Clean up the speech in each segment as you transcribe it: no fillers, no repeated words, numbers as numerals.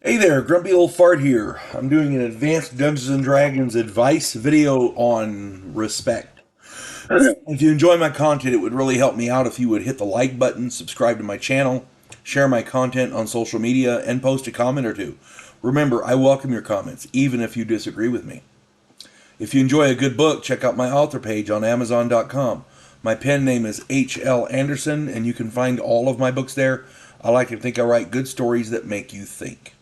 Hey there, Grumpy Old Fart here. I'm doing an advanced Dungeons and Dragons advice video on respect. If you enjoy my content, it would really help me out if you would hit the like button, subscribe to my channel, share my content on social media, and post a comment or two. Remember, I welcome your comments, even if you disagree with me. If you enjoy a good book, check out my author page on Amazon.com. My pen name is H.L. Anderson, and you can find all of my books there. I like to think I write good stories that make you think.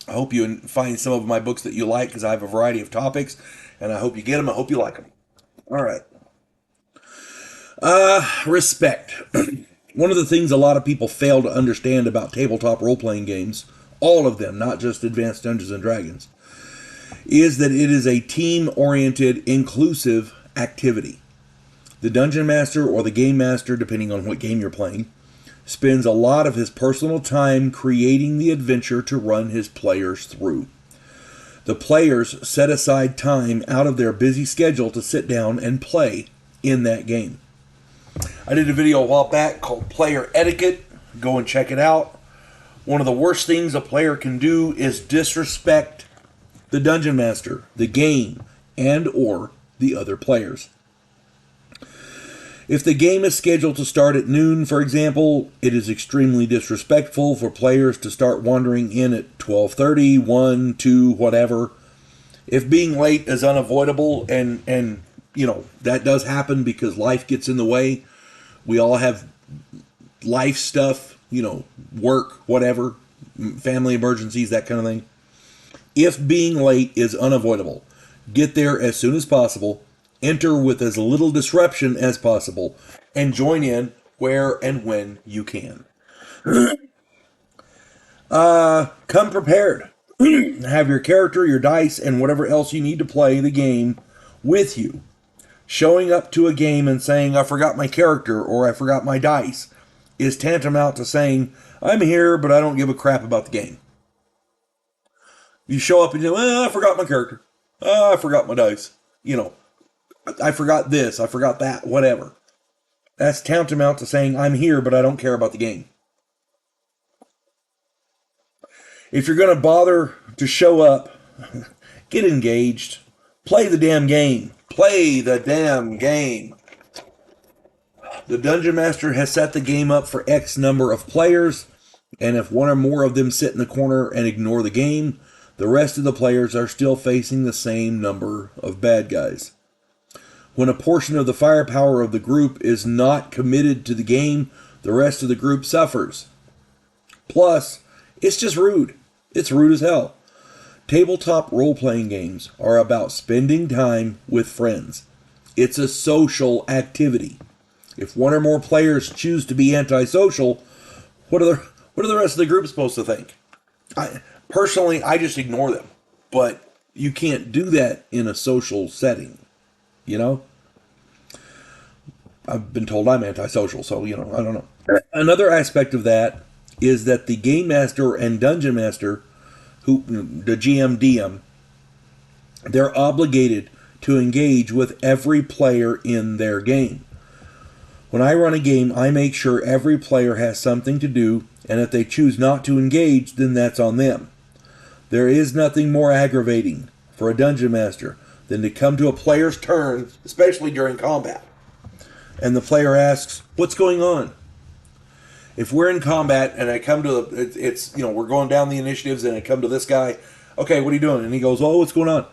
I hope you find some of my books that you like because I have a variety of topics, and I hope you get them. I hope you like them. All right. Respect. One of the things a lot of people fail to understand about tabletop role-playing games, all of them, not just Advanced Dungeons and Dragons, is that it is a team-oriented, inclusive activity. The Dungeon Master or the Game Master, depending on what game you're playing, spends a lot of his personal time creating the adventure to run his players through. The players set aside time out of their busy schedule to sit down and play in that game. I did a video a while back called Player Etiquette. Go and check it out. One of the worst things a player can do is disrespect the Dungeon Master, the game, and or the other players. If the game is scheduled to start at noon, for example, it is extremely disrespectful for players to start wandering in at 12:30, 1, 2, whatever. If being late is unavoidable, and that does happen because life gets in the way. We all have life stuff, work, whatever, family emergencies, that kind of thing. If being late is unavoidable, get there as soon as possible. Enter with as little disruption as possible, and join in where and when you can. Come prepared. Have your character, your dice, and whatever else you need to play the game with you. Showing up to a game and saying, I forgot my character or I forgot my dice, is tantamount to saying, I'm here, but I don't give a crap about the game. You show up and you say, I forgot my character. I forgot my dice. I forgot this, I forgot that, whatever. That's tantamount to saying, I'm here, but I don't care about the game. If you're going to bother to show up, get engaged. Play the damn game. Play the damn game. The Dungeon Master has set the game up for X number of players, and if one or more of them sit in the corner and ignore the game, the rest of the players are still facing the same number of bad guys. When a portion of the firepower of the group is not committed to the game, the rest of the group suffers. Plus, it's just rude. It's rude as hell. Tabletop role-playing games are about spending time with friends. It's a social activity. If one or more players choose to be antisocial, what are the rest of the group supposed to think? Personally, I just ignore them. But you can't do that in a social setting. I've been told I'm antisocial, so, I don't know. Another aspect of that is that the Game Master and Dungeon Master, the GM, DM, they're obligated to engage with every player in their game. When I run a game, I make sure every player has something to do, and if they choose not to engage, then that's on them. There is nothing more aggravating for a Dungeon Master than to come to a player's turn, especially during combat, and the player asks, what's going on? If we're in combat and I come to we're going down the initiatives and I come to this guy, okay, what are you doing? And he goes, oh, what's going on?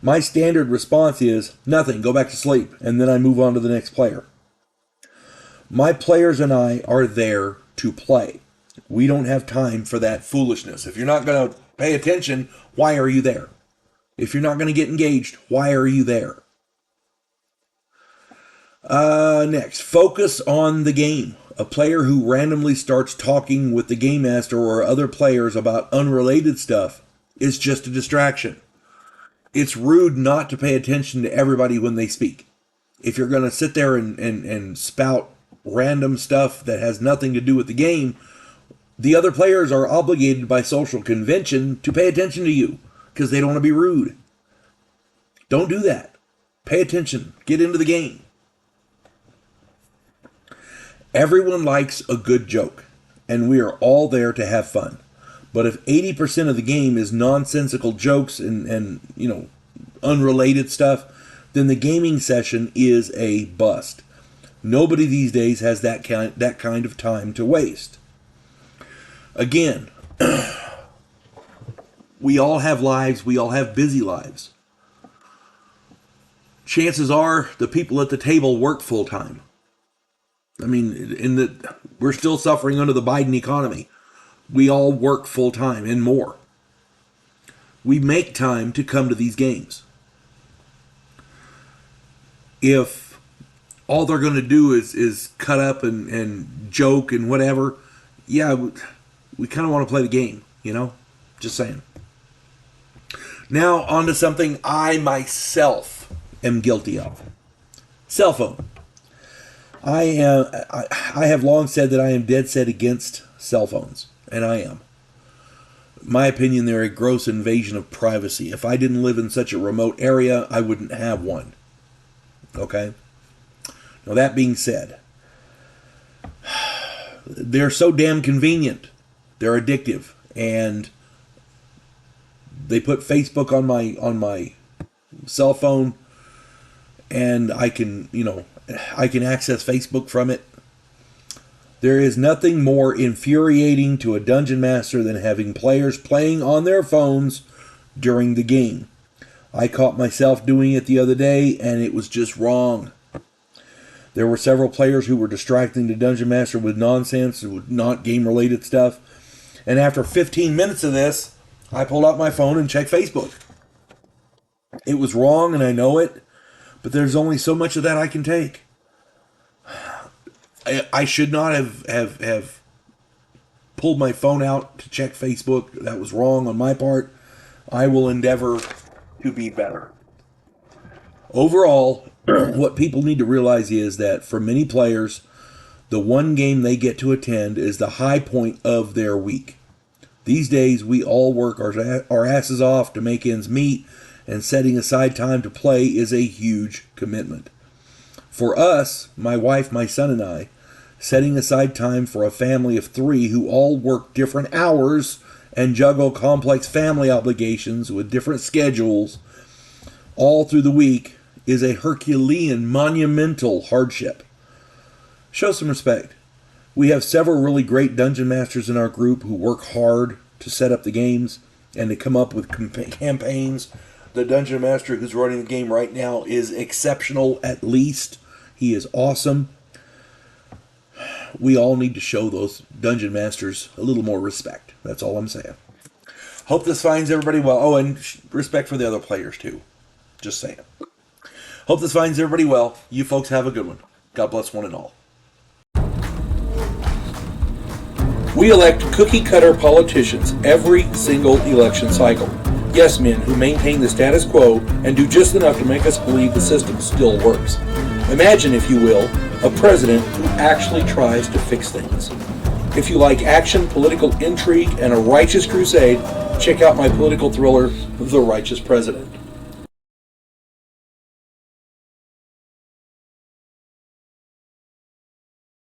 My standard response is, nothing, go back to sleep, and then I move on to the next player. My players and I are there to play. We don't have time for that foolishness. If you're not going to pay attention, why are you there? If you're not going to get engaged, why are you there? Next, focus on the game. A player who randomly starts talking with the Game Master or other players about unrelated stuff is just a distraction. It's rude not to pay attention to everybody when they speak. If you're going to sit there and spout random stuff that has nothing to do with the game, the other players are obligated by social convention to pay attention to you because they don't want to be rude. Don't do that. Pay attention. Get into the game. Everyone likes a good joke, and we are all there to have fun. But if 80% of the game is nonsensical jokes and unrelated stuff, then the gaming session is a bust. Nobody these days has that kind of time to waste. Again, we all have lives. We all have busy lives. Chances are the people at the table work full time. I mean, we're still suffering under the Biden economy. We all work full time and more. We make time to come to these games. If all they're going to do is cut up and joke and whatever, yeah, we kind of want to play the game, Just saying. Now, on to something I myself am guilty of. Cell phone. I have long said that I am dead set against cell phones, and I am. In my opinion, they're a gross invasion of privacy. If I didn't live in such a remote area, I wouldn't have one. Okay? Now, that being said, they're so damn convenient. They're addictive, and they put Facebook on my cell phone, and I can access Facebook from it. There is nothing more infuriating to a dungeon master than having players playing on their phones during the game. I caught myself doing it the other day, and it was just wrong. There were several players who were distracting the dungeon master with nonsense, with not game-related stuff. And after 15 minutes of this, I pulled out my phone and checked Facebook. It was wrong, and I know it, but there's only so much of that I can take. I should not have pulled my phone out to check Facebook. That was wrong on my part. I will endeavor to be better. Overall, what people need to realize is that for many players, the one game they get to attend is the high point of their week. These days, we all work our asses off to make ends meet, and setting aside time to play is a huge commitment. For us, my wife, my son, and I, setting aside time for a family of 3 who all work different hours and juggle complex family obligations with different schedules all through the week is a Herculean, monumental hardship. Show some respect. We have several really great dungeon masters in our group who work hard to set up the games and to come up with campaigns. The dungeon master who's running the game right now is exceptional, at least. He is awesome. We all need to show those dungeon masters a little more respect. That's all I'm saying. Hope this finds everybody well. Oh, and respect for the other players, too. Just saying. Hope this finds everybody well. You folks have a good one. God bless one and all. We elect cookie-cutter politicians every single election cycle. Yes men who maintain the status quo and do just enough to make us believe the system still works. Imagine, if you will, a president who actually tries to fix things. If you like action, political intrigue, and a righteous crusade, check out my political thriller, The Righteous President.